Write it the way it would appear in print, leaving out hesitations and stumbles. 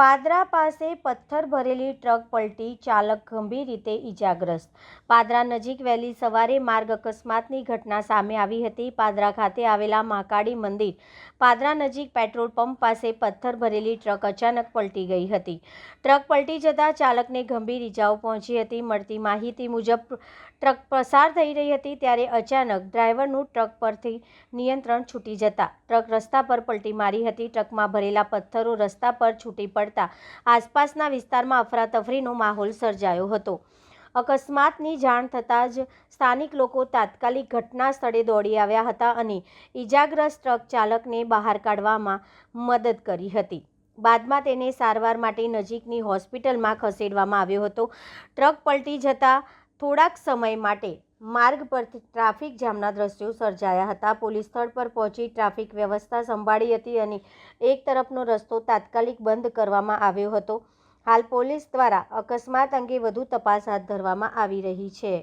પાદરા પાસે પથ્થર ભરેલી ટ્રક પલટી, ચાલક ગંભીર રીતે ઇજાગ્રસ્ત। પાદરા નજીક વહેલી સવારે માર્ગ અકસ્માતની ઘટના સામે આવી હતી। પાદરા ખાતે આવેલા મહાકાળી મંદિર પાદરા નજીક પેટ્રોલ પંપ પાસે પથ્થર ભરેલી ટ્રક અચાનક પલટી ગઈ હતી। ટ્રક પલટી જતાં ચાલકને ગંભીર ઇજાઓ પહોંચી હતી। મળતી માહિતી મુજબ ટ્રક પસાર થઈ રહી હતી ત્યારે અચાનક ડ્રાઈવરનું ટ્રક પરથી નિયંત્રણ છૂટી જતાં ટ્રક રસ્તા પર પલટી મારી હતી। ટ્રકમાં ભરેલા પથ્થરો રસ્તા પર છૂટી પડતા આસપાસના વિસ્તારમાં અફરાતફરીનો માહોલ સર્જાયો હતો। અકસ્માતની જાણ થતાં જ સ્થાનિક લોકો તાત્કાલિક ઘટના સ્થળે દોડી આવ્યા હતા અને ઇજાગ્રસ્ત ટ્રક ચાલકને બહાર કાઢવામાં મદદ કરી હતી। બાદમાં તેને સારવાર માટે નજીકની હોસ્પિટલમાં ખસેડવામાં આવ્યો હતો। ટ્રક પલટી જતાં થોડાક સમય માટે માર્ગ પરથી ટ્રાફિક જામના દ્રશ્યો સર્જાયા હતા। પોલીસ સ્થળ પર પહોંચી ટ્રાફિક વ્યવસ્થા સંભાળી હતી અને એક તરફનો રસ્તો તાત્કાલિક બંધ કરવામાં આવ્યો હતો। હાલ પોલીસ દ્વારા અકસ્માત અંગે વધુ તપાસ હાથ ધરવામાં આવી રહી છે।